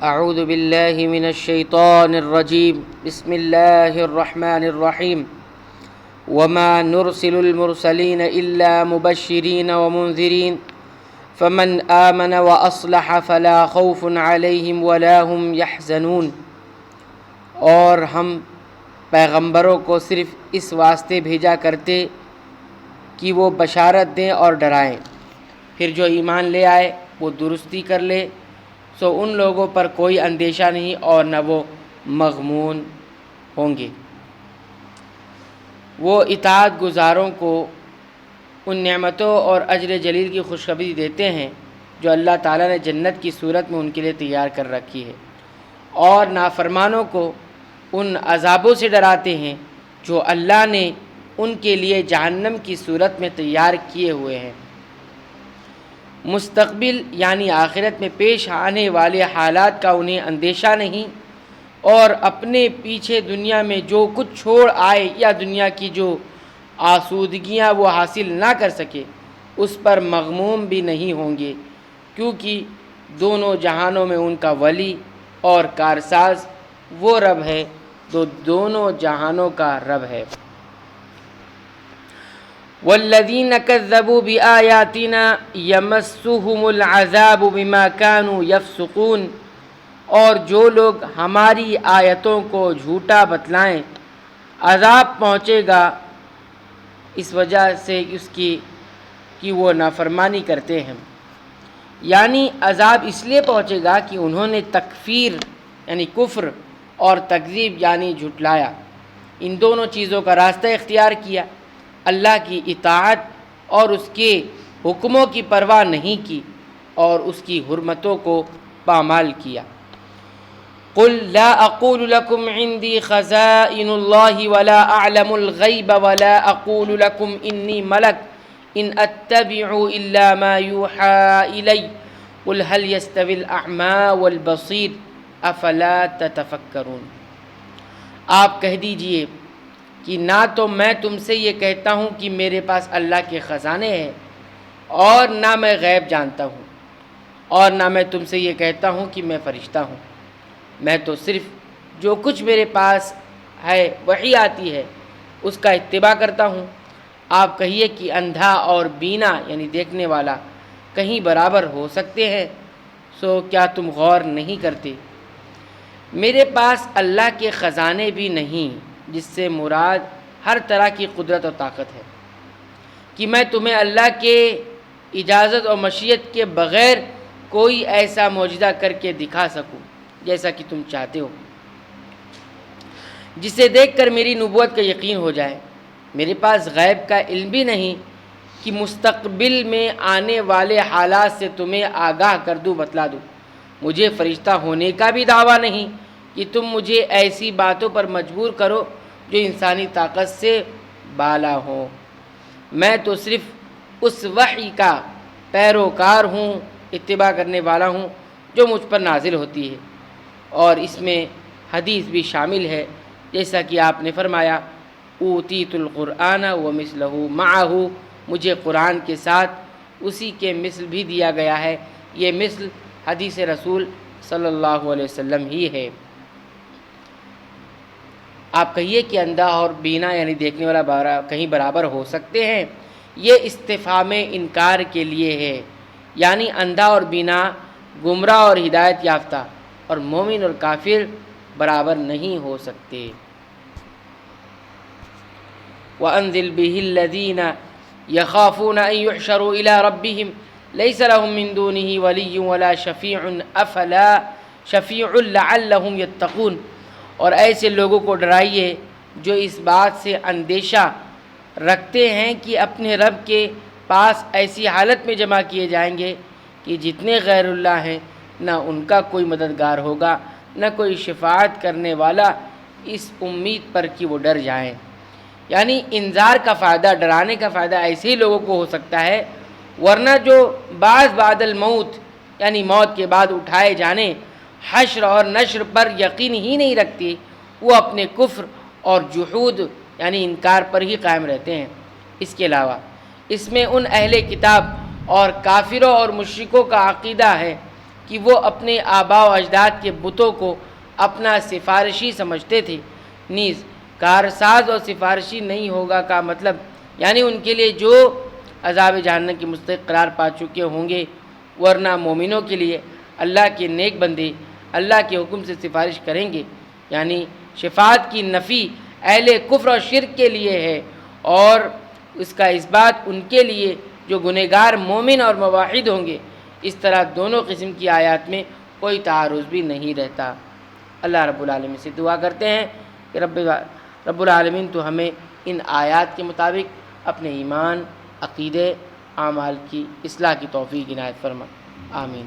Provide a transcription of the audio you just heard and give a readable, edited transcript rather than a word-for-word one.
اعوذ باللہ من الشیطان الرجیم بسم اللہ الرحمن الرحیم وما نرسل المرسلین الا مبشرین ومنذرین فمن آمن واصلح فلا خوف علیہم ولا هم یحزنون۔ اور ہم پیغمبروں کو صرف اس واسطے بھیجا کرتے کہ وہ بشارت دیں اور ڈرائیں، پھر جو ایمان لے آئے وہ درستی کر لے سو ان لوگوں پر کوئی اندیشہ نہیں اور نہ وہ مغمون ہوں گے۔ وہ اطاعت گزاروں کو ان نعمتوں اور اجر جلیل کی خوشخبری دیتے ہیں جو اللہ تعالیٰ نے جنت کی صورت میں ان کے لیے تیار کر رکھی ہے، اور نافرمانوں کو ان عذابوں سے ڈراتے ہیں جو اللہ نے ان کے لیے جہنم کی صورت میں تیار کیے ہوئے ہیں۔ مستقبل یعنی آخرت میں پیش آنے والے حالات کا انہیں اندیشہ نہیں، اور اپنے پیچھے دنیا میں جو کچھ چھوڑ آئے یا دنیا کی جو آسودگیاں وہ حاصل نہ کر سکے اس پر مغموم بھی نہیں ہوں گے، کیونکہ دونوں جہانوں میں ان کا ولی اور کارساز وہ رب ہے جو دونوں جہانوں کا رب ہے۔ والذین کذبوا بآیاتنا یمسهم العذاب بما كانوا یفسقون، اور جو لوگ ہماری آیتوں کو جھوٹا بتلائیں عذاب پہنچے گا اس وجہ سے اس کی کہ وہ نافرمانی کرتے ہیں، یعنی عذاب اس لیے پہنچے گا کہ انہوں نے تکفیر یعنی کفر اور تکذیب یعنی جھٹلایا، ان دونوں چیزوں کا راستہ اختیار کیا، اللہ کی اطاعت اور اس کے حکموں کی پرواہ نہیں کی اور اس کی حرمتوں کو پامال کیا۔ قل لا اقول لكم عندي خزائن الله ولا اعلم الغیب ولا اقول لكم انی ملک ان اتبع الا ما يوحى الی قل هل يستوي الاعمى والبصیر افلا تتفکرون۔ آپ کہہ دیجئے کہ نہ تو میں تم سے یہ کہتا ہوں کہ میرے پاس اللہ کے خزانے ہیں، اور نہ میں غیب جانتا ہوں، اور نہ میں تم سے یہ کہتا ہوں کہ میں فرشتہ ہوں، میں تو صرف جو کچھ میرے پاس ہے وحی آتی ہے اس کا اتباع کرتا ہوں۔ آپ کہیے کہ اندھا اور بینا یعنی دیکھنے والا کہیں برابر ہو سکتے ہیں، سو کیا تم غور نہیں کرتے؟ میرے پاس اللہ کے خزانے بھی نہیں، جس سے مراد ہر طرح کی قدرت اور طاقت ہے، کہ میں تمہیں اللہ کے اجازت اور مشیت کے بغیر کوئی ایسا معجزہ کر کے دکھا سکوں جیسا کہ تم چاہتے ہو، جسے دیکھ کر میری نبوت کا یقین ہو جائے۔ میرے پاس غیب کا علم بھی نہیں کہ مستقبل میں آنے والے حالات سے تمہیں آگاہ کر دوں بتلا دوں۔ مجھے فرشتہ ہونے کا بھی دعویٰ نہیں کہ تم مجھے ایسی باتوں پر مجبور کرو جو انسانی طاقت سے بالا ہوں۔ میں تو صرف اس وحی کا پیروکار ہوں، اتباع کرنے والا ہوں جو مجھ پر نازل ہوتی ہے، اور اس میں حدیث بھی شامل ہے، جیسا کہ آپ نے فرمایا اوتیت القرآن ومثلہ معہ، مجھے قرآن کے ساتھ اسی کے مثل بھی دیا گیا ہے۔ یہ مثل حدیث رسول صلی اللہ علیہ وسلم ہی ہے۔ آپ کہیے کہ اندھا اور بینا یعنی دیکھنے والا کہیں برابر ہو سکتے ہیں، یہ استفہام انکار کے لیے ہے، یعنی اندھا اور بینا گمراہ اور ہدایت یافتہ اور مومن اور کافر برابر نہیں ہو سکتے۔ وَأَنذِرْ بِهِ الَّذِينَ يَخَافُونَ أَن يُحْشَرُوا إِلَىٰ رَبِّهِمْ لَيْسَ لَهُم مِّن دُونِهِ وَلِيٌّ وَلَا شَفِيعٌ لَعَلَّهُمْ يَتَّقُونَ، اور ایسے لوگوں کو ڈرائیے جو اس بات سے اندیشہ رکھتے ہیں کہ اپنے رب کے پاس ایسی حالت میں جمع کیے جائیں گے کہ جتنے غیر اللہ ہیں نہ ان کا کوئی مددگار ہوگا نہ کوئی شفاعت کرنے والا، اس امید پر کہ وہ ڈر جائیں۔ یعنی انذار کا فائدہ، ڈرانے کا فائدہ ایسے ہی لوگوں کو ہو سکتا ہے، ورنہ جو بعد الموت یعنی موت کے بعد اٹھائے جانے، حشر اور نشر پر یقین ہی نہیں رکھتے، وہ اپنے کفر اور جحود یعنی انکار پر ہی قائم رہتے ہیں۔ اس کے علاوہ اس میں ان اہل کتاب اور کافروں اور مشرکوں کا عقیدہ ہے کہ وہ اپنے آباء و اجداد کے بتوں کو اپنا سفارشی سمجھتے تھے، نیز کارساز اور سفارشی نہیں ہوگا کا مطلب یعنی ان کے لیے جو عذاب جہنم کے مستحق قرار پا چکے ہوں گے، ورنہ مومنوں کے لیے اللہ کے نیک بندے اللہ کے حکم سے سفارش کریں گے، یعنی شفاعت کی نفی اہل کفر اور شرک کے لیے ہے اور اس کا اثبات ان کے لیے جو گنہگار مومن اور موحد ہوں گے۔ اس طرح دونوں قسم کی آیات میں کوئی تعارض بھی نہیں رہتا۔ اللہ رب العالمین سے دعا کرتے ہیں کہ رب العالمین تو ہمیں ان آیات کے مطابق اپنے ایمان، عقیدے، اعمال کی اصلاح کی توفیق عنایت فرما، آمین۔